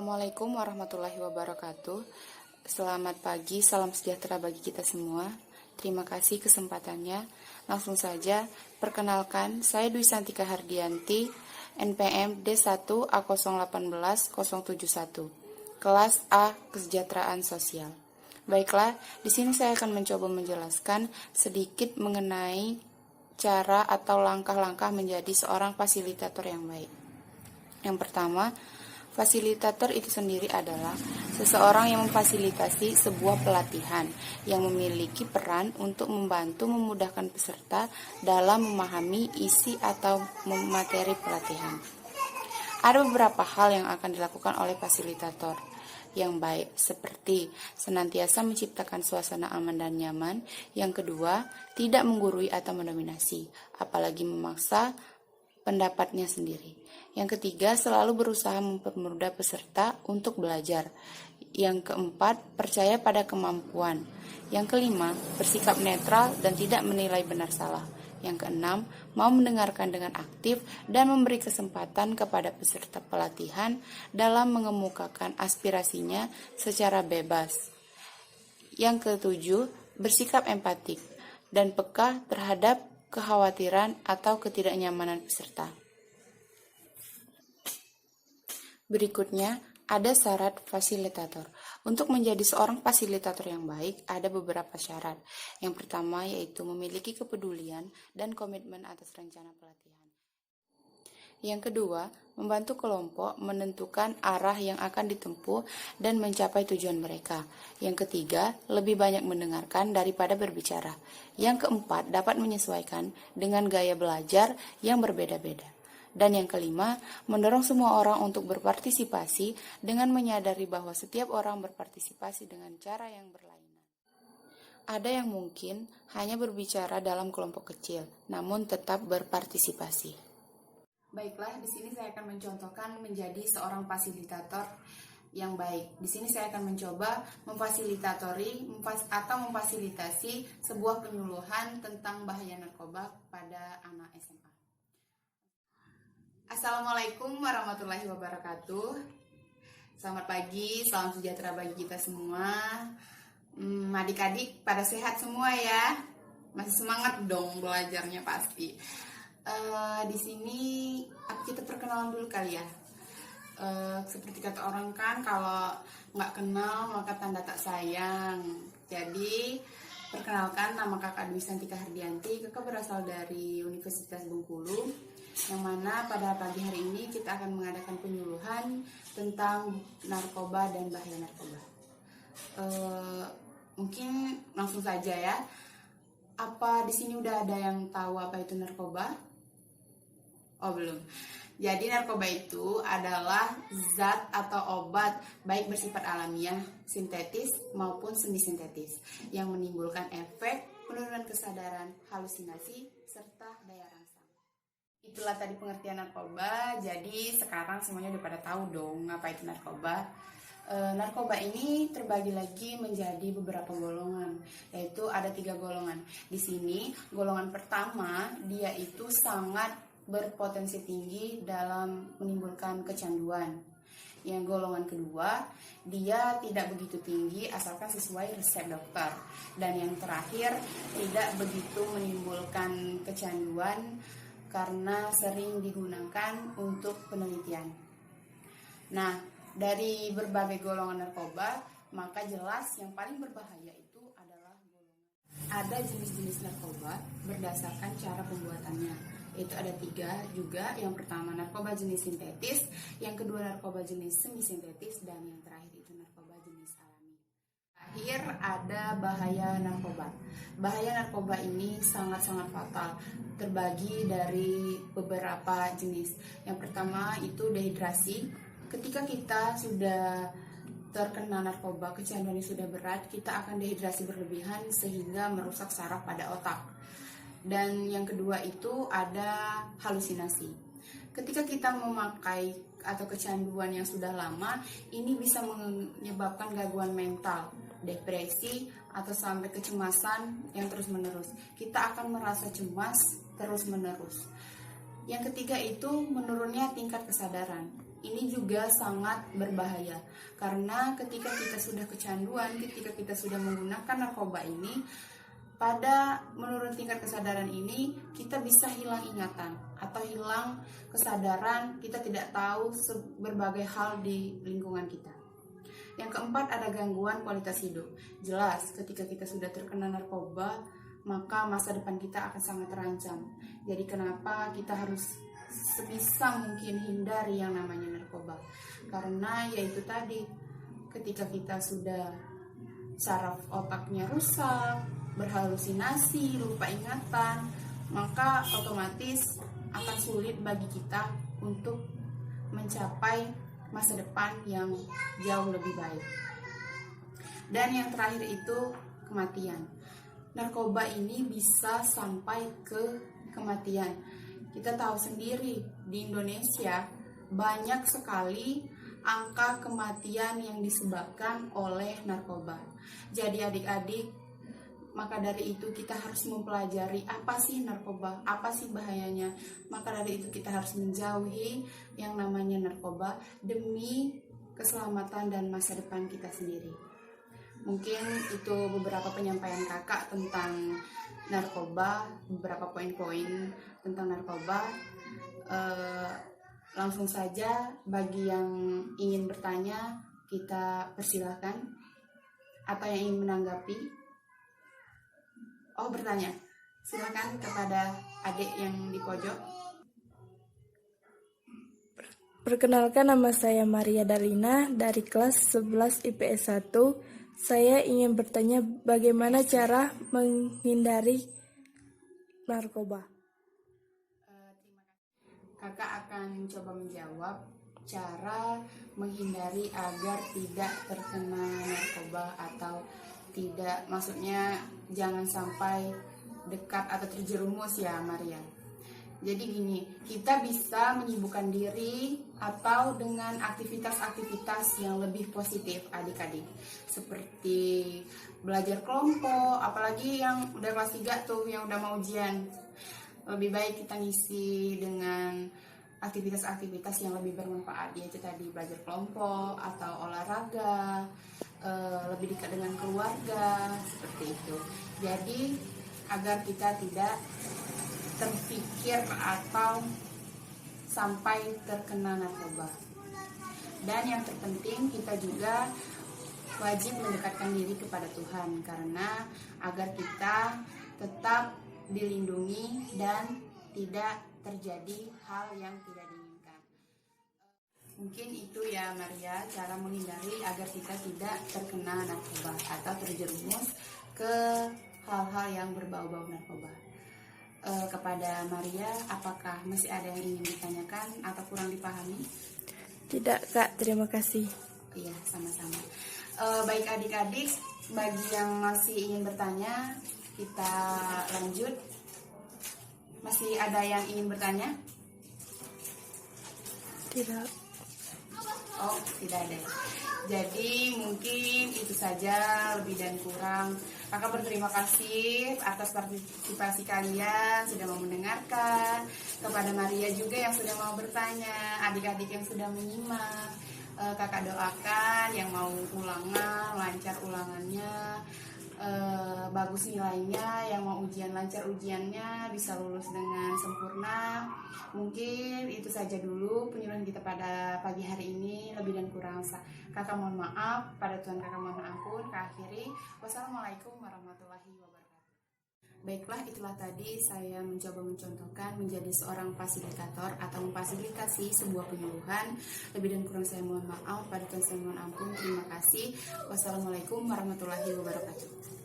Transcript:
Assalamualaikum warahmatullahi wabarakatuh. Selamat pagi, salam sejahtera bagi kita semua. Terima kasih kesempatannya. Langsung saja, perkenalkan, saya Dwi Santika Hardianti, NPM D1A018-071, kelas A Kesejahteraan Sosial. Baiklah, di sini saya akan mencoba menjelaskan sedikit mengenai cara atau langkah-langkah menjadi seorang fasilitator yang baik. Yang pertama, fasilitator itu sendiri adalah seseorang yang memfasilitasi sebuah pelatihan yang memiliki peran untuk membantu memudahkan peserta dalam memahami isi atau materi pelatihan. Ada beberapa hal yang akan dilakukan oleh fasilitator yang baik, seperti senantiasa menciptakan suasana aman dan nyaman. Yang kedua, tidak menggurui atau mendominasi, apalagi memaksa pendapatnya sendiri. Yang ketiga, selalu berusaha mempermudah peserta untuk belajar. Yang keempat, percaya pada kemampuan. Yang kelima, bersikap netral dan tidak menilai benar salah. Yang keenam, mau mendengarkan dengan aktif dan memberi kesempatan kepada peserta pelatihan dalam mengemukakan aspirasinya secara bebas. Yang ketujuh, bersikap empatik dan peka terhadap kekhawatiran atau ketidaknyamanan peserta. Berikutnya, ada syarat fasilitator. Untuk menjadi seorang fasilitator yang baik, ada beberapa syarat. Yang pertama yaitu memiliki kepedulian dan komitmen atas rencana pelatihan. Yang kedua, membantu kelompok menentukan arah yang akan ditempuh dan mencapai tujuan mereka. Yang ketiga, lebih banyak mendengarkan daripada berbicara. Yang keempat, dapat menyesuaikan dengan gaya belajar yang berbeda-beda. Dan yang kelima, mendorong semua orang untuk berpartisipasi dengan menyadari bahwa setiap orang berpartisipasi dengan cara yang berlainan. Ada yang mungkin hanya berbicara dalam kelompok kecil, namun tetap berpartisipasi. Baiklah, di sini saya akan mencontohkan menjadi seorang fasilitator yang baik. Di sini saya akan mencoba memfasilitasi sebuah penyuluhan tentang bahaya narkoba pada anak SMA. Assalamualaikum warahmatullahi wabarakatuh. Selamat pagi, salam sejahtera bagi kita semua. Adik-adik pada sehat semua ya? Masih semangat dong belajarnya pasti. Di sini kita perkenalan dulu kali ya. Seperti kata orang kan, kalau nggak kenal maka tanda tak sayang. Jadi perkenalkan, nama kakak Dwi Santika Hardianti. Kakak berasal dari Universitas Bengkulu, yang mana pada pagi hari ini kita akan mengadakan penyuluhan tentang narkoba dan bahaya narkoba. Mungkin langsung saja ya. Apa di sini udah ada yang tahu apa itu narkoba? Oh, belum. Jadi narkoba itu adalah zat atau obat baik bersifat alamiah, sintetis maupun semi sintetis yang menimbulkan efek penurunan kesadaran, halusinasi serta daya rangsang. Itulah tadi pengertian narkoba. Jadi sekarang semuanya udah pada tahu dong apa itu narkoba. Narkoba ini terbagi lagi menjadi beberapa golongan, yaitu ada 3 golongan. Di sini golongan pertama dia itu sangat berpotensi tinggi dalam menimbulkan kecanduan. Yang golongan kedua dia tidak begitu tinggi asalkan sesuai resep dokter. Dan yang terakhir tidak begitu menimbulkan kecanduan karena sering digunakan untuk penelitian. Nah, dari berbagai golongan narkoba, maka jelas yang paling berbahaya itu adalah ada jenis-jenis narkoba berdasarkan cara pembuatannya. Itu ada 3 juga. Yang pertama narkoba jenis sintetis, yang kedua narkoba jenis semi sintetis, dan yang terakhir itu narkoba jenis alami. Terakhir ada bahaya narkoba. Bahaya narkoba ini sangat-sangat fatal, terbagi dari beberapa jenis. Yang pertama itu dehidrasi. Ketika kita sudah terkena narkoba, kecanduan yang sudah berat, kita akan dehidrasi berlebihan sehingga merusak saraf pada otak. Dan yang kedua itu ada halusinasi. Ketika kita memakai atau kecanduan yang sudah lama, ini bisa menyebabkan gangguan mental, depresi, atau sampai kecemasan yang terus-menerus. Kita akan merasa cemas terus-menerus. Yang ketiga itu menurunnya tingkat kesadaran. ini juga sangat berbahaya. Karena ketika kita sudah kecanduan, ketika kita sudah menggunakan narkoba ini, pada menurut tingkat kesadaran ini, kita bisa hilang ingatan atau hilang kesadaran, kita tidak tahu berbagai hal di lingkungan kita. Yang keempat, ada gangguan kualitas hidup. Jelas, ketika kita sudah terkena narkoba, maka masa depan kita akan sangat terancam. Jadi kenapa kita harus sebisa mungkin hindari yang namanya narkoba? Karena yaitu tadi, ketika kita sudah saraf otaknya rusak, berhalusinasi, lupa ingatan, maka otomatis akan sulit bagi kita untuk mencapai masa depan yang jauh lebih baik. Dan yang terakhir itu kematian. Narkoba ini bisa sampai ke kematian. Kita tahu sendiri di Indonesia banyak sekali angka kematian yang disebabkan oleh narkoba. Jadi adik-adik, maka dari itu kita harus mempelajari apa sih narkoba, apa sih bahayanya. Maka dari itu kita harus menjauhi yang namanya narkoba demi keselamatan dan masa depan kita sendiri. Mungkin itu beberapa penyampaian kakak tentang narkoba, beberapa poin-poin tentang narkoba. Langsung saja bagi yang ingin bertanya, kita persilahkan. Atau yang ingin menanggapi, bertanya, silakan kepada adik yang di pojok. Perkenalkan, nama saya Maria Dalina dari kelas 11 IPS 1. Saya ingin bertanya bagaimana cara menghindari narkoba. Kakak akan coba menjawab cara menghindari agar tidak terkena narkoba atau tidak, maksudnya jangan sampai dekat atau terjerumus ya Maria. Jadi gini, kita bisa menyibukkan diri atau dengan aktivitas-aktivitas yang lebih positif adik-adik. Seperti belajar kelompok, apalagi yang udah kelas 3 tuh, yang udah mau ujian. Lebih baik kita ngisi dengan aktivitas-aktivitas yang lebih bermanfaat, yaitu tadi belajar kelompok atau olahraga, lebih dekat dengan keluarga, seperti itu. Jadi agar kita tidak terpikir atau sampai terkena narkoba. Dan yang terpenting, kita juga wajib mendekatkan diri kepada Tuhan, karena agar kita tetap dilindungi dan tidak terjadi hal yang tidak diinginkan. Mungkin itu ya Maria, cara menghindari agar kita tidak terkena narkoba atau terjerumus ke hal-hal yang berbau-bau narkoba. Kepada Maria, apakah masih ada yang ingin ditanyakan atau kurang dipahami? Tidak Kak, terima kasih. Iya, sama-sama. Baik adik-adik, bagi yang masih ingin bertanya, kita lanjut. Masih ada yang ingin bertanya? Tidak. Oh, tidak ada. Jadi mungkin itu saja, lebih dan kurang. Kakak berterima kasih atas partisipasi kalian, sudah mau mendengarkan. Kepada Maria juga yang sudah mau bertanya, adik-adik yang sudah menyimak. Kakak doakan yang mau ulangan, lancar ulangannya, bagus nilainya, yang mau ujian lancar ujiannya, bisa lulus dengan sempurna. Mungkin itu saja dulu penyuluhan kita pada pagi hari ini. Lebih dan kurang kakak mohon maaf, pada Tuhan kakak mohon ampun. Kakak akhiri, wassalamualaikum warahmatullahi wabarakatuh. Baiklah, itulah tadi saya mencoba mencontohkan menjadi seorang fasilitator atau memfasilitasi sebuah penyuluhan. Lebih dan kurang saya mohon maaf, pada Tuhan saya mohon ampun. Terima kasih. Wassalamualaikum warahmatullahi wabarakatuh.